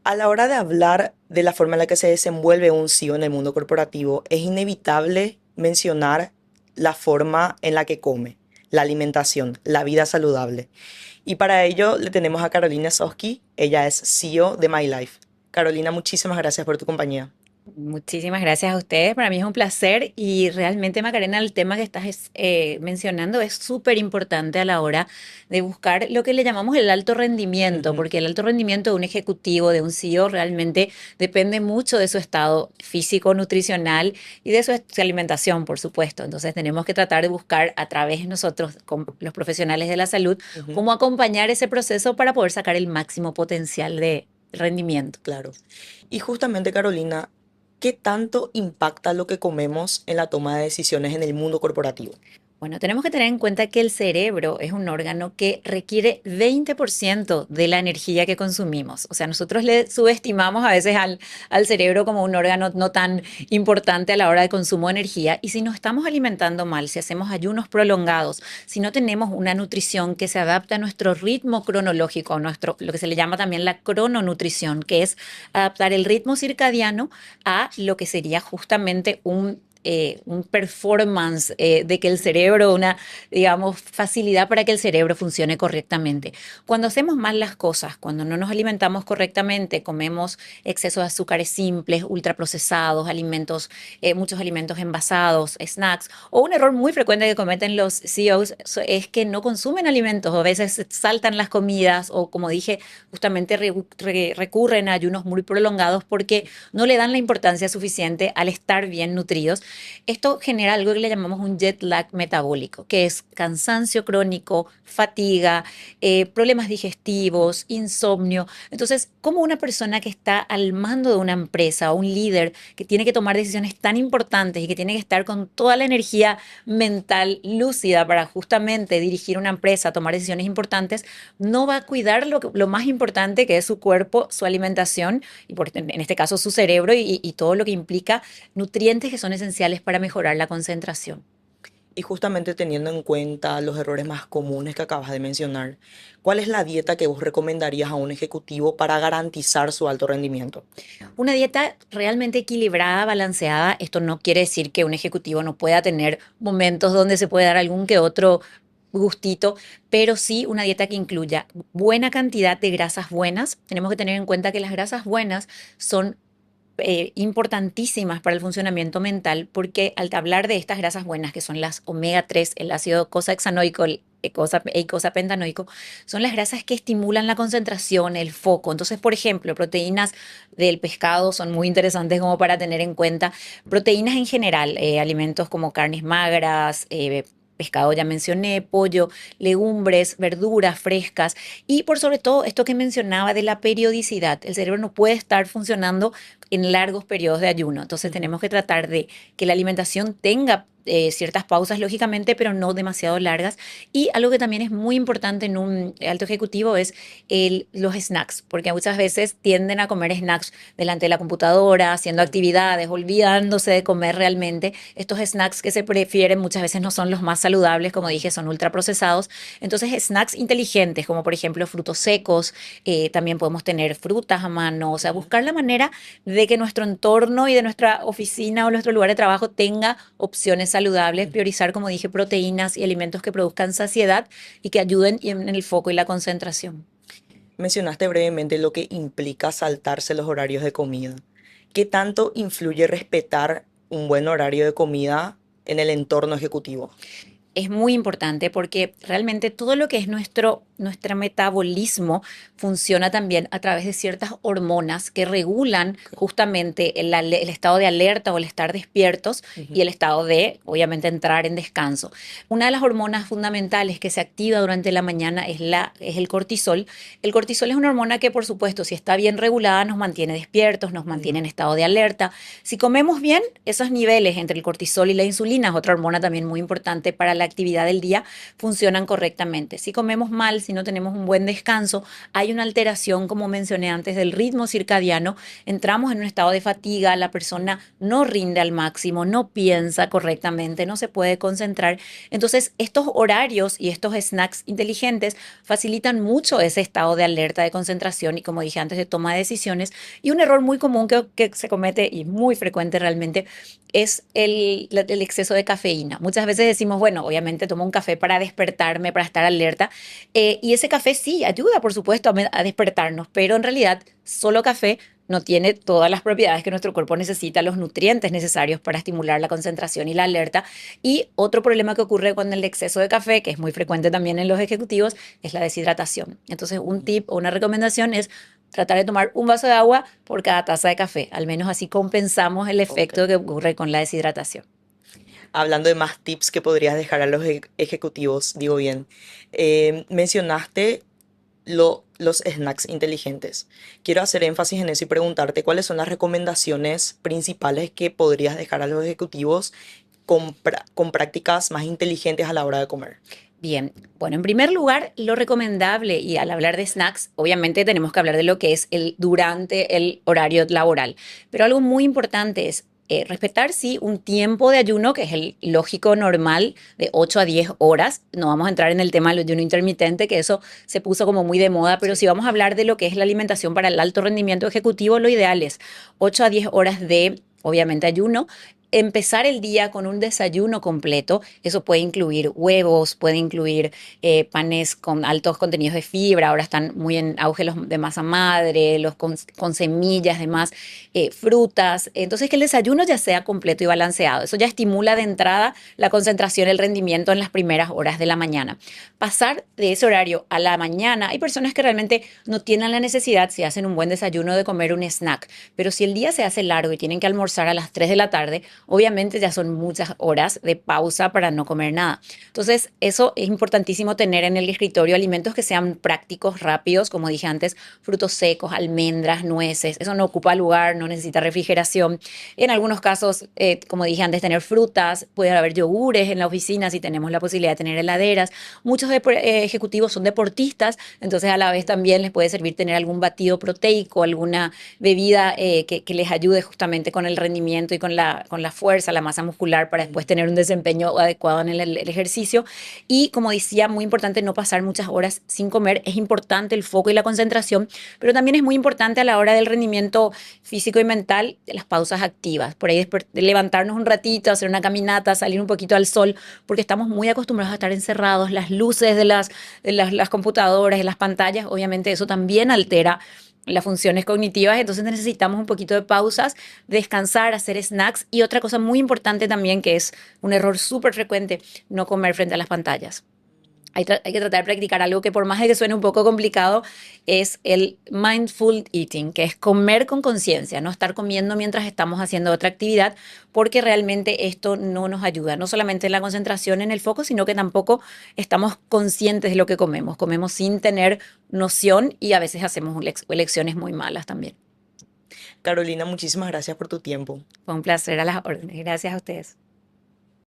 A la hora de hablar de la forma en la que se desenvuelve un CEO en el mundo corporativo, es inevitable mencionar la forma en la que come, la alimentación, la vida saludable. Y para ello le tenemos a Carolina Sosky, ella es CEO de My Life. Carolina, muchísimas gracias por tu compañía. Muchísimas gracias a ustedes. Para mí es un placer y realmente, Macarena, el tema que estás mencionando es súper importante a la hora de buscar lo que le llamamos el alto rendimiento, Ujú. porque el alto rendimiento de un ejecutivo, de un CEO, realmente depende mucho de su estado físico, nutricional y de su alimentación, por supuesto. Entonces tenemos que tratar de buscar a través de nosotros, con los profesionales de la salud, Ujú. cómo acompañar ese proceso para poder sacar el máximo potencial de rendimiento. Claro. Y justamente, Carolina, ¿qué tanto impacta lo que comemos en la toma de decisiones en el mundo corporativo? Bueno, tenemos que tener en cuenta que el cerebro es un órgano que requiere 20% de la energía que consumimos. O sea, nosotros le subestimamos a veces al cerebro como un órgano no tan importante a la hora de consumo de energía. Y si nos estamos alimentando mal, si hacemos ayunos prolongados, si no tenemos una nutrición que se adapte a nuestro ritmo cronológico, a nuestro, lo que se le llama también la crononutrición, que es adaptar el ritmo circadiano a lo que sería justamente un performance de que el cerebro, una, digamos, facilidad para que el cerebro funcione correctamente. Cuando hacemos mal las cosas, cuando no nos alimentamos correctamente, comemos exceso de azúcares simples, ultraprocesados, alimentos, muchos alimentos envasados, snacks, o un error muy frecuente que cometen los CEOs es que no consumen alimentos, o a veces saltan las comidas, o como dije, justamente recurren a ayunos muy prolongados porque no le dan la importancia suficiente al estar bien nutridos. Esto genera algo que le llamamos un jet lag metabólico, que es cansancio crónico, fatiga, problemas digestivos, insomnio. Entonces, como una persona que está al mando de una empresa o un líder que tiene que tomar decisiones tan importantes y que tiene que estar con toda la energía mental lúcida para justamente dirigir una empresa, tomar decisiones importantes, no va a cuidar lo más importante que es su cuerpo, su alimentación y en este caso su cerebro y todo lo que implica nutrientes que son esenciales para mejorar la concentración. Y justamente teniendo en cuenta los errores más comunes que acabas de mencionar, ¿cuál es la dieta que vos recomendarías a un ejecutivo para garantizar su alto rendimiento? Una dieta realmente equilibrada, balanceada, esto no quiere decir que un ejecutivo no pueda tener momentos donde se puede dar algún que otro gustito, pero sí una dieta que incluya buena cantidad de grasas buenas. Tenemos que tener en cuenta que las grasas buenas son importantísimas para el funcionamiento mental, porque al hablar de estas grasas buenas, que son las omega 3, el ácido eicosahexanoico, el eicosapentanoico, son las grasas que estimulan la concentración, el foco. Entonces, por ejemplo, proteínas del pescado son muy interesantes como para tener en cuenta. Proteínas en general, alimentos como carnes magras, pescado ya mencioné, pollo, legumbres, verduras frescas y por sobre todo esto que mencionaba de la periodicidad. El cerebro no puede estar funcionando en largos periodos de ayuno. Entonces Ujú. tenemos que tratar de que la alimentación tenga ciertas pausas, lógicamente, pero no demasiado largas. Y algo que también es muy importante en un alto ejecutivo es los snacks, porque muchas veces tienden a comer snacks delante de la computadora, haciendo Claro. actividades, olvidándose de comer realmente. Estos snacks que se prefieren muchas veces no son los más saludables, como dije, son ultraprocesados. Entonces, snacks inteligentes, como por ejemplo frutos secos, también podemos tener frutas a mano, o sea, Ujú. buscar la manera de que nuestro entorno y de nuestra oficina o nuestro lugar de trabajo tenga opciones saludables, Ujú. priorizar, como dije, proteínas y alimentos que produzcan saciedad y que ayuden en el foco y la concentración. Mencionaste brevemente lo que implica saltarse los horarios de comida. ¿Qué tanto influye respetar un buen horario de comida en el entorno ejecutivo? Es muy importante porque realmente todo lo que es nuestro metabolismo funciona también a través de ciertas hormonas que regulan justamente el estado de alerta o el estar despiertos Ujú. y el estado de, obviamente, entrar en descanso. Una de las hormonas fundamentales que se activa durante la mañana es el cortisol. El cortisol es una hormona que, por supuesto, si está bien regulada, nos mantiene despiertos, nos mantiene Ujú. en estado de alerta. Si comemos bien, esos niveles entre el cortisol y la insulina es otra hormona también muy importante para la actividad del día funcionan correctamente. Si comemos mal, si no tenemos un buen descanso, hay una alteración, como mencioné antes, del ritmo circadiano, entramos en un estado de fatiga, la persona no rinde al máximo, no piensa correctamente, no se puede concentrar. Entonces, estos horarios y estos snacks inteligentes facilitan mucho ese estado de alerta, de concentración y, como dije antes, de toma de decisiones. Y un error muy común que se comete y muy frecuente realmente es el exceso de cafeína. Muchas veces decimos, bueno, obviamente tomo un café para despertarme, para estar alerta, y ese café sí ayuda, por supuesto, a despertarnos, pero en realidad solo café no tiene todas las propiedades que nuestro cuerpo necesita, los nutrientes necesarios para estimular la concentración y la alerta. Y otro problema que ocurre con el exceso de café, que es muy frecuente también en los ejecutivos, es la deshidratación. Entonces, un tip o una recomendación es tratar de tomar un vaso de agua por cada taza de café. Al menos así compensamos el efecto Ok. que ocurre con la deshidratación. Hablando de más tips que podrías dejar a los ejecutivos, digo bien, mencionaste los snacks inteligentes. Quiero hacer énfasis en eso y preguntarte cuáles son las recomendaciones principales que podrías dejar a los ejecutivos con prácticas más inteligentes a la hora de comer. Bien, bueno, en primer lugar, lo recomendable, y al hablar de snacks, obviamente tenemos que hablar de lo que es el durante el horario laboral, pero algo muy importante es respetar, sí, un tiempo de ayuno, que es el lógico normal de 8 a 10 horas. No vamos a entrar en el tema del ayuno intermitente, que eso se puso como muy de moda, pero si Sí. vamos a hablar de lo que es la alimentación para el alto rendimiento ejecutivo, lo ideal es 8 a 10 horas de, obviamente, ayuno. Empezar el día con un desayuno completo, eso puede incluir huevos, puede incluir panes con altos contenidos de fibra, ahora están muy en auge los de masa madre, los con semillas, demás, frutas. Entonces, que el desayuno ya sea completo y balanceado. Eso ya estimula de entrada la concentración, el rendimiento en las primeras horas de la mañana. Pasar de ese horario a la mañana, hay personas que realmente no tienen la necesidad, si hacen un buen desayuno, de comer un snack, pero si el día se hace largo y tienen que almorzar a las 3 de la tarde, obviamente ya son muchas horas de pausa para no comer nada. Entonces, eso es importantísimo tener en el escritorio alimentos que sean prácticos, rápidos, como dije antes, frutos secos, almendras, nueces. Eso no ocupa lugar, no necesita refrigeración. En algunos casos, como dije antes, tener frutas, puede haber yogures en la oficina si tenemos la posibilidad de tener heladeras. Muchos ejecutivos son deportistas, entonces a la vez también les puede servir tener algún batido proteico, alguna bebida que les ayude justamente con el rendimiento y con la fuerza, la masa muscular, para después tener un desempeño adecuado en el ejercicio. Y como decía, muy importante no pasar muchas horas sin comer. Es importante el foco y la concentración, pero también es muy importante a la hora del rendimiento físico y mental las pausas activas. Por ahí levantarnos un ratito, hacer una caminata, salir un poquito al sol, porque estamos muy acostumbrados a estar encerrados. Las luces de las computadoras, de las pantallas, obviamente eso también altera las funciones cognitivas, entonces necesitamos un poquito de pausas, descansar, hacer snacks. Y otra cosa muy importante también, que es un error súper frecuente, no comer frente a las pantallas. Hay que tratar de practicar algo que, por más de que suene un poco complicado, es el mindful eating, que es comer con conciencia, no estar comiendo mientras estamos haciendo otra actividad, porque realmente esto no nos ayuda, no solamente en la concentración, en el foco, sino que tampoco estamos conscientes de lo que comemos. Comemos sin tener noción y a veces hacemos elecciones muy malas también. Carolina, muchísimas gracias por tu tiempo. Fue un placer, a las órdenes. Gracias a ustedes.